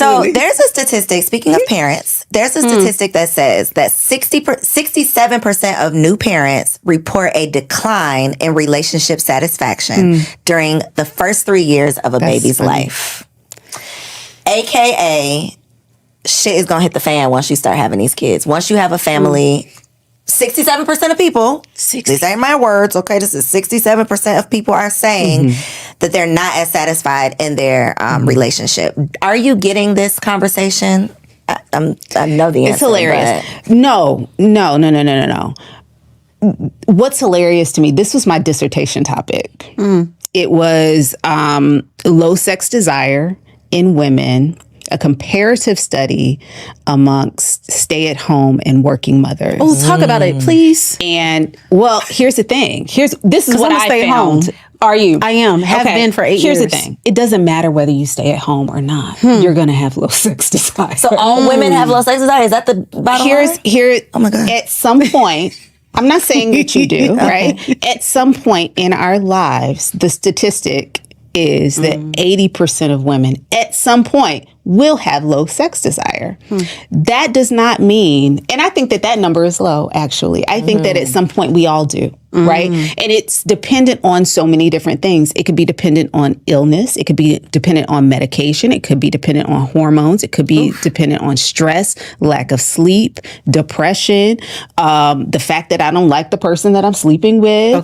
So there's a statistic, speaking of parents, there's a statistic that says that 67% of new parents report a decline in relationship satisfaction during the first 3 years of a baby's life. AKA, shit is going to hit the fan once you start having these kids. Once you have a family, 67% of people, these ain't my words, okay? This is 67% of people are saying that they're not as satisfied in their relationship. Are you getting this conversation? I know the answer. It's hilarious. No. What's hilarious to me, this was my dissertation topic. It was low sex desire in women, a comparative study amongst stay-at-home and working mothers. Oh, talk about it, please. And well, here's the thing. This is what I found. Home. Are you? I am. Have been for 8 years. Here's the thing. It doesn't matter whether you stay at home or not. You're going to have low sex desire. So all women have low sex desire? Is that the bottom line? Oh my God. At some point, I'm not saying that you do, right? At some point in our lives, the statistic is that 80% of women at some point will have low sex desire. That does not mean, and I think that number is low, actually. I think that at some point we all do, right? And it's dependent on so many different things. It could be dependent on illness. It could be dependent on medication. It could be dependent on hormones. It could be dependent on stress, lack of sleep, depression, the fact that I don't like the person that I'm sleeping with,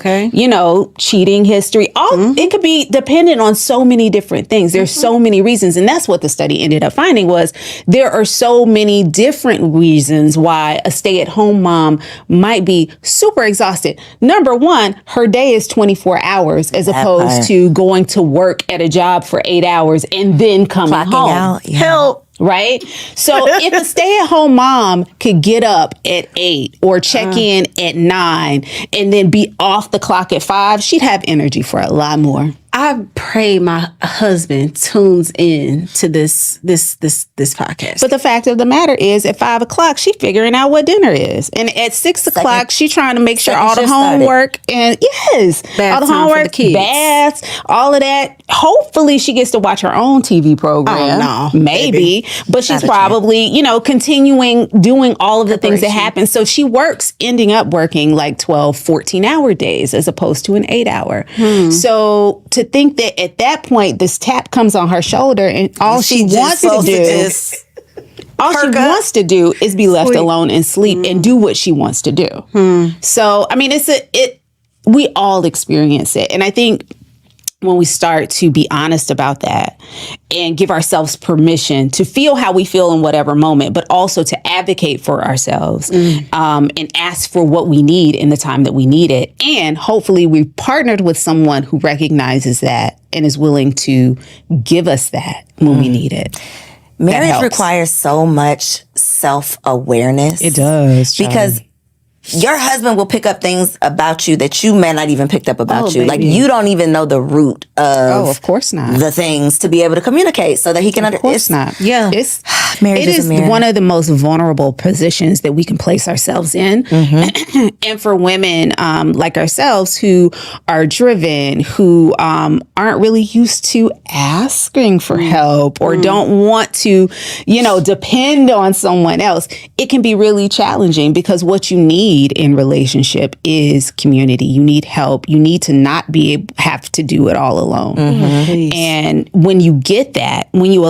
cheating history. It could be dependent on so many different things. There's so many reasons. And that's what the study ended up finding was there are so many different reasons why a stay-at-home mom might be super exhausted. Number one, her day is 24 hours as opposed to going to work at a job for 8 hours and then coming home. Out, Help. Right? So if a stay-at-home mom could get up at 8 or check in at 9 and then be off the clock at 5, she'd have energy for a lot more. I pray my husband tunes in to this podcast. But the fact of the matter is, at 5 o'clock, she figuring out what dinner is, and at 6 o'clock, she trying to make sure all the homework and all the homework, baths, all of that. Hopefully, she gets to watch her own TV program. Oh, no, maybe, but she's probably continuing doing all of the things that happen. So she ending up working like 12, 14-hour days as opposed to an 8-hour. So to think that at that point, this tap comes on her shoulder and all she wants to do is be left alone and sleep and do what she wants to do. So, I mean, we all experience it. And I think when we start to be honest about that and give ourselves permission to feel how we feel in whatever moment, but also to advocate for ourselves and ask for what we need in the time that we need it. And hopefully we've partnered with someone who recognizes that and is willing to give us that when we need it. Marriage requires so much self-awareness. It does. Because your husband will pick up things about you that you may not even picked up about you. Baby. Like you don't even know the root of course not. The things to be able to communicate so that he can understand. Of course not. Yeah. Marriage is one of the most vulnerable positions that we can place ourselves in. And for women like ourselves who are driven, who aren't really used to asking for help or don't want to, depend on someone else, it can be really challenging because what you need in relationship is community. You need help. You need to not have to do it all alone. And when you get that, when you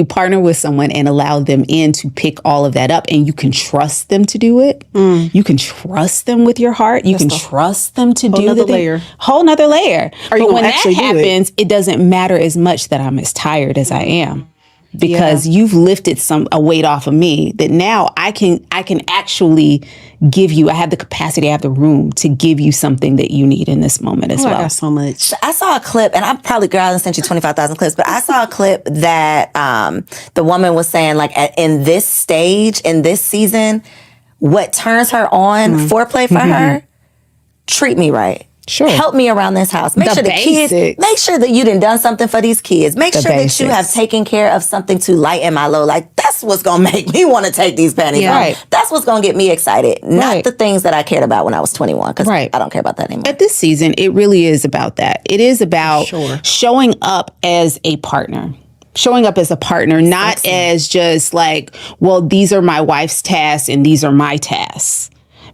partner with someone and allow them in to pick all of that up and you can trust them to do it, you can trust them with your heart, you can trust them to do the thing. Whole nother layer. But when that happens, it doesn't matter as much that I'm as tired as I am. Because you've lifted a weight off of me that now I can actually give you. I have the capacity, I have the room to give you something that you need in this moment as well. I got so much. I saw a clip, and I'm probably sent you 25,000 clips, but I saw a clip that the woman was saying, like, in this stage, in this season, what turns her on, foreplay for her, treat me right. Sure. Help me around this house. Make sure that you done something for these kids. Make sure that you have taken care of something to lighten my load. Like, that's what's going to make me want to take these panties off. Right. That's what's going to get me excited. Not the things that I cared about when I was 21, because I don't care about that anymore. At this season, it really is about that. It is about showing up as a partner. Showing up as a partner, not as just like, well, these are my wife's tasks and these are my tasks.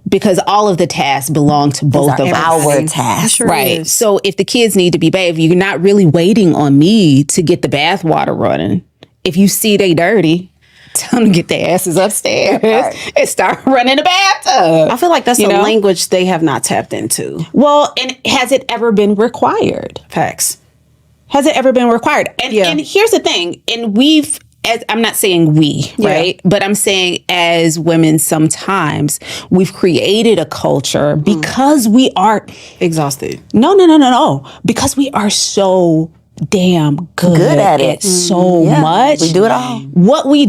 Because all of the tasks belong to both of us. Our task. Right. So if the kids need to be bathed, you're not really waiting on me to get the bath water running. If you see they dirty, tell them to get their asses upstairs and start running the bathtub. I feel like that's You a know? language they have not tapped into. Well, and has it ever been required? Facts. Has it ever been required? And, Yeah. and here's the thing, and I'm not saying we, right? But I'm saying as women, sometimes we've created a culture because we are, Exhausted. no. Because we are so damn good at it. so much. We do it all. What we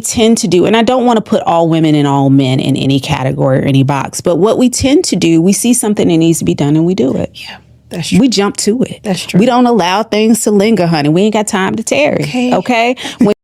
tend to do, and I don't want to put all women and all men in any category or any box, but what we tend to do, we see something that needs to be done and we do it. Yeah, that's true. We jump to it. That's true. We don't allow things to linger, honey. We ain't got time to tarry. Okay? When